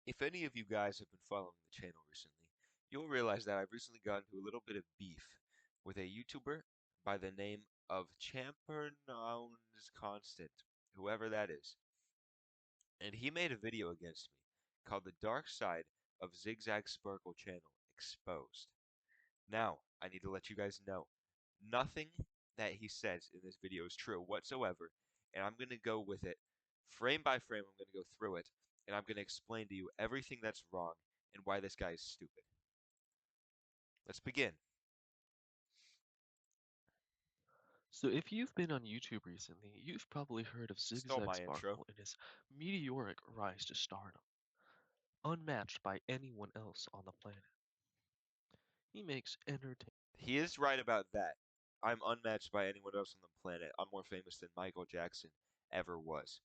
If any of you guys have been following the channel recently, you'll realize that I've recently gotten into a little bit of beef with a YouTuber by the name of Champernownesconstant, whoever that is. And he made a video against me called The Dark Side of Zigzag Sparkle Channel Exposed. Now, I need to let you guys know, nothing that he says in this video is true whatsoever, and I'm going to go with it frame by frame. I'm going to go through it, and I'm going to explain to you everything that's wrong and why this guy is stupid. Let's begin. So if you've been on YouTube recently, you've probably heard of Stole Zigzag my intro. Sparkle and his meteoric rise to stardom, unmatched by anyone else on the planet. He makes entertaining, He is right about that. I'm unmatched by anyone else on the planet. I'm more famous than Michael Jackson ever was.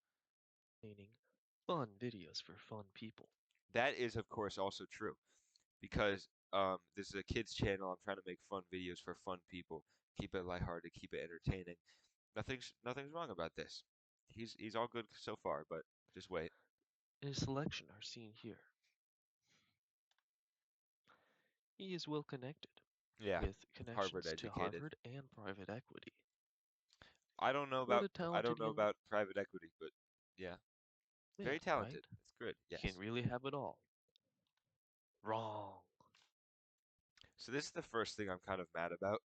fun videos for fun people. That is, of course, also true. Because this is a kids channel. I'm trying to make fun videos for fun people, keep it lighthearted, keep it entertaining. Nothing's wrong about this. He's all good so far, but just wait. His selection are seen here. He is well connected, Yeah, with Harvard connections to educated. Harvard and private equity. I What a don't talented know human. about private equity, but yeah, Yeah, very right? talented. That's good. He can Yes. really have it all. Wrong. So this is the first thing I'm kind of mad about.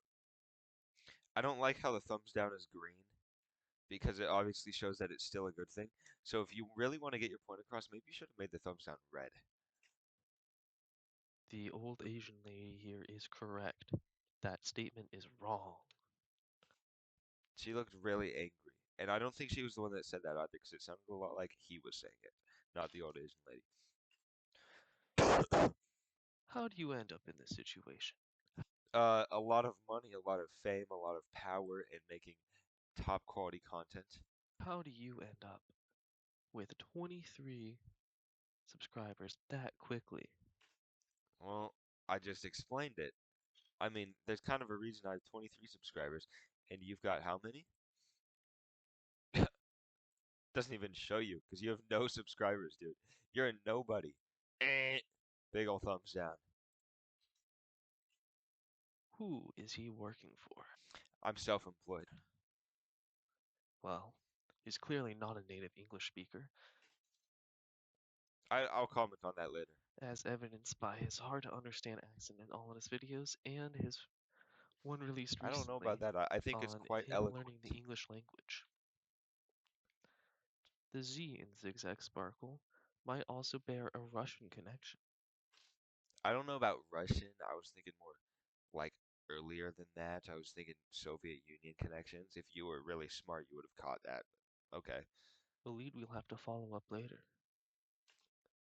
I don't like how the thumbs down is green because it obviously shows that it's still a good thing. So if you really want to get your point across, maybe you should have made the thumbs down red. The old Asian lady here is correct. That statement is wrong. She looked really angry. And I don't think she was the one that said that either, because it sounded a lot like he was saying it, not the old Asian lady. How do you end up in this situation? A lot of money, a lot of fame, a lot of power in making top quality content. How do you end up with 23 subscribers that quickly? Well, I just explained it. I mean, there's kind of a reason I have 23 subscribers, and you've got how many? Doesn't even show you, because you have no subscribers, dude. You're a nobody. Eh. Big ol' thumbs down. Who is he working for? I'm self-employed. Well, he's clearly not a native English speaker, I'll comment on that later. as evidenced by his hard to understand accent in all of his videos and his one released I don't know about recently that. I think it's on quite him learning eloquent. the English language. The Z in Zigzag Sparkle might also bear a Russian connection. I don't know about Russian. I was thinking more like earlier than that. I was thinking Soviet Union connections. If you were really smart, you would have caught that. But okay. A lead we'll have to follow up later.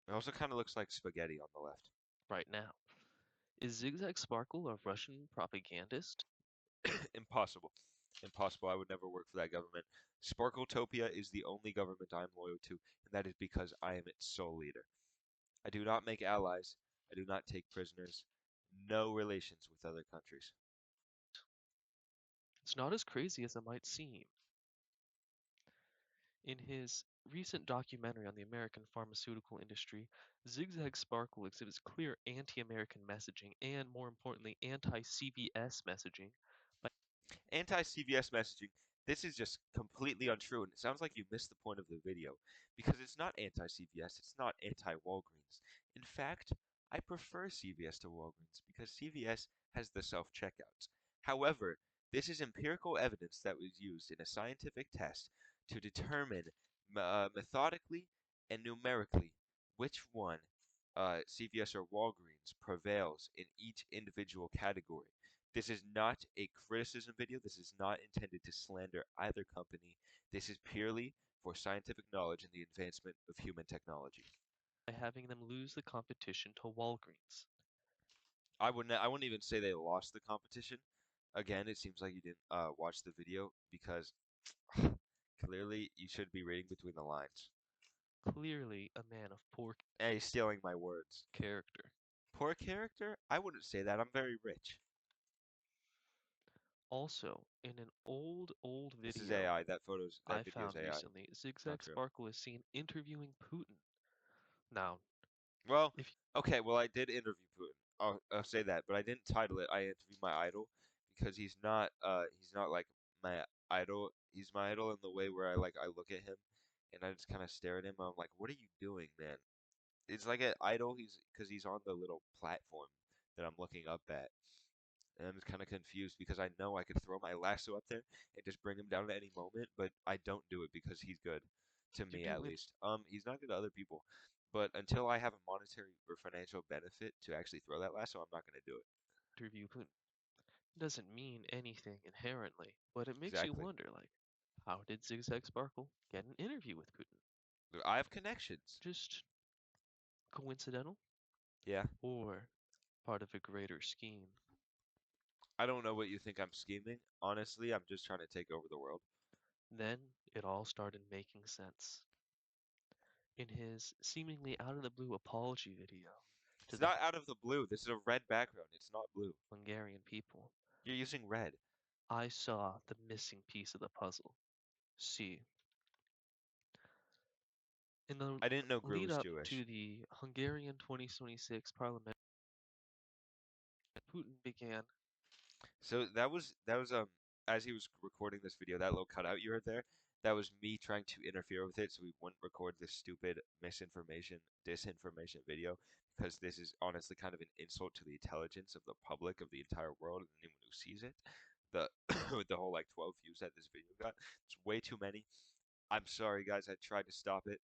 It also kind of looks like spaghetti on the left. Right now. Is Zigzag Sparkle a Russian propagandist? Impossible. Impossible. I would never work for that government. Sparkletopia is the only government I am loyal to, and that is because I am its sole leader. I do not make allies. I do not take prisoners. No relations with other countries. It's not as crazy as it might seem. In his recent documentary on the American pharmaceutical industry, Zigzag Sparkle exhibits clear anti-American messaging and, more importantly, anti-CVS messaging. Anti-CVS messaging, this is just completely untrue, and it sounds like you missed the point of the video, because it's not anti-CVS, it's not anti-Walgreens. In fact, I prefer CVS to Walgreens, because CVS has the self-checkouts. However, this is empirical evidence that was used in a scientific test to determine methodically and numerically which one, CVS or Walgreens, prevails in each individual category. This is not a criticism video. This is not intended to slander either company. This is purely for scientific knowledge and the advancement of human technology. By having them lose the competition to Walgreens. I wouldn't even say they lost the competition. Again, it seems like you didn't watch the video because clearly you should be reading between the lines. Clearly a man of poor Hey, he's stealing my words. character. Poor character? I wouldn't say that. I'm very rich. Also, in an old This is video AI. That I video's found AI. recently, It's not Zigzag true. Sparkle is seen interviewing Putin. Now, Well, If okay, well I did interview Putin. I'll say that, but I didn't title it I interviewed my idol because he's not like my idol. He's my idol in the way where I look at him and I just kind of stare at him. I'm like, "What are you doing, man?" It's like an idol he's because he's on the little platform that I'm looking up at. And I'm just kind of confused because I know I could throw my lasso up there and just bring him down at any moment, but I don't do it because he's good to you me do at least. He's not good to other people, but until I have a monetary or financial benefit to actually throw that lasso, I'm not going to do it. interview Putin, it doesn't mean anything inherently, but it makes you Exactly. wonder, like, how did Zigzag Sparkle get an interview with Putin? I have connections. Just coincidental Yeah. or part of a greater scheme? I don't know what you think I'm scheming. Honestly, I'm just trying to take over the world. Then it all started making sense. In his seemingly out of the blue apology video to It's the not out of the blue. This is a red background. It's not blue. Hungarian people, You're using red. I saw the missing piece of the puzzle. See, in the I didn't know Gru lead was up Jewish. to the Hungarian 2026 parliament, Putin began So that was as he was recording this video, that little cutout you heard there, that was me trying to interfere with it so we wouldn't record this stupid misinformation, disinformation video because this is honestly kind of an insult to the intelligence of the public of the entire world and anyone who sees it. The the whole like 12 views that this video got, it's way too many. I'm sorry guys, I tried to stop it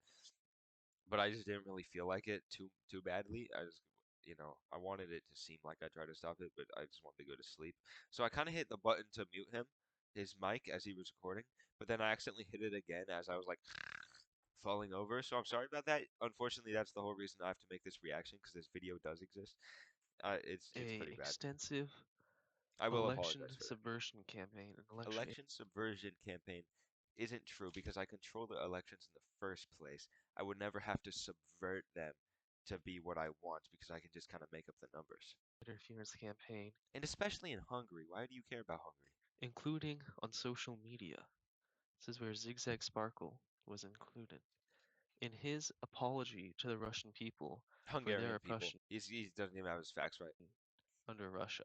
but I just didn't really feel like it too badly. I wanted it to seem like I tried to stop it, but I just wanted to go to sleep. So I kind of hit the button to mute him, his mic as he was recording, but then I accidentally hit it again as I was like falling over. So I'm sorry about that. Unfortunately, that's the whole reason I have to make this reaction because this video does exist. It's a pretty bad. extensive I will election apologize for that. subversion campaign, an election Election subversion campaign isn't true because I control the elections in the first place. I would never have to subvert them to be what I want because I can just kind of make up the numbers. interference campaign, And especially in Hungary. Why do you care about Hungary? including on social media. This is where Zigzag Sparkle was included. In his apology to the Russian people for their Hungarian people. oppression He doesn't even have his facts right. under Russia,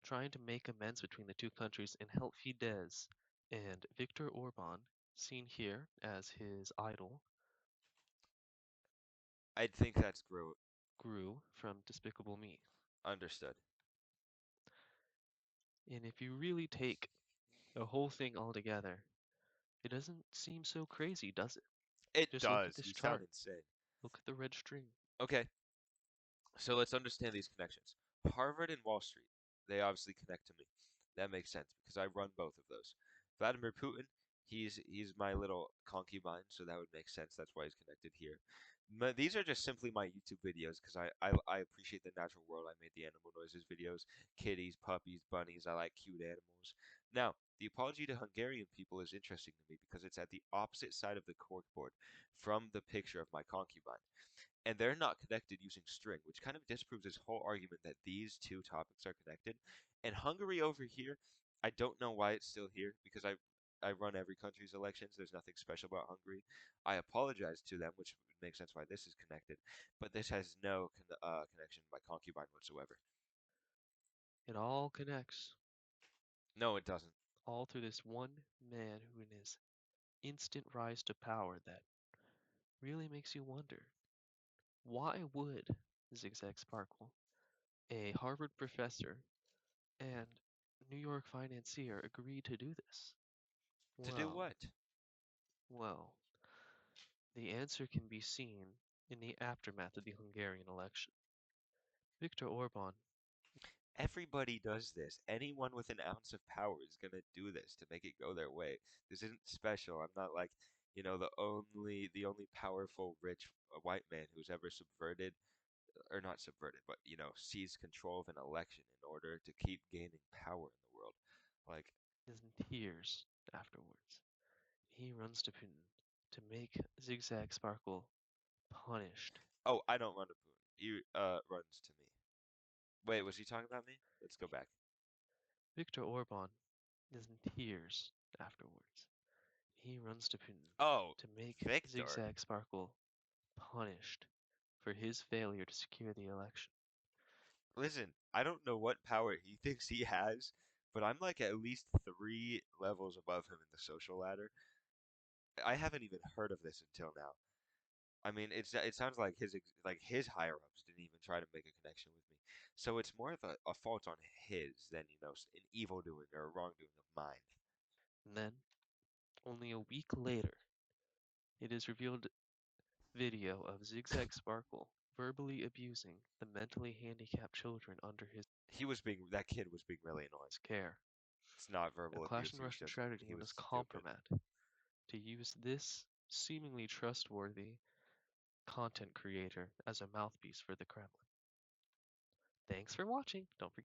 trying to make amends between the two countries and help Fidesz and Viktor Orban, seen here as his idol, I think that's grew from Despicable Me. understood. And if you really take the whole thing all together, it doesn't seem so crazy, does it? It Just look at does. this You sound chart. insane. Look at the red string. Okay, so let's understand these connections. Harvard and Wall Street, they obviously connect to me. That makes sense because I run both of those. Vladimir Putin, he's my little concubine, so that would make sense. That's why he's connected here. These are just simply my YouTube videos because I appreciate the natural world. I made the animal noises videos, kitties, puppies, bunnies. I like cute animals. Now, the apology to Hungarian people is interesting to me because it's at the opposite side of the corkboard from the picture of my concubine and they're not connected using string, which kind of disproves his whole argument that these two topics are connected. And Hungary over here, I don't know why it's still here because I run every country's elections. There's nothing special about Hungary. I apologize to them, which would make sense why this is connected, but this has no connection to my concubine whatsoever. It all connects, No, it doesn't. all through this one man who, in his instant rise to power, that really makes you wonder, why would Zigzag Sparkle, a Harvard professor and New York financier, agree to do this? To do Well, what? well, the answer can be seen in the aftermath of the Hungarian election. Viktor Orban, Everybody does this. Anyone with an ounce of power is gonna do this to make it go their way. This isn't special. I'm not like, the only powerful rich white man who's ever subverted or not subverted, but seized control of an election in order to keep gaining power in the world. Like, is in tears afterwards. He runs to Putin to make Zigzag Sparkle punished. oh, I don't run to Putin. He runs to me. Wait, was he talking about me? Let's go back. Viktor Orban is in tears afterwards. He runs to Putin Oh, to make Victor. Zigzag Sparkle punished. for his failure to secure the election. Listen, I don't know what power he thinks he has, but I'm like at least 3 levels above him in the social ladder. I haven't even heard of this until now. I mean, it sounds like his higher ups didn't even try to make a connection with me. So it's more of a fault on his than, an evil doing or a wrongdoing of mine. And then, only a week later, it is revealed video of Zigzag Sparkle verbally abusing the mentally handicapped children under his That kid was being really annoying. care. It's not A verbal clash abuse. in Russian strategy He when was it's stupid. compromat to use this seemingly trustworthy content creator as a mouthpiece for the Kremlin. Thanks for watching. Don't forget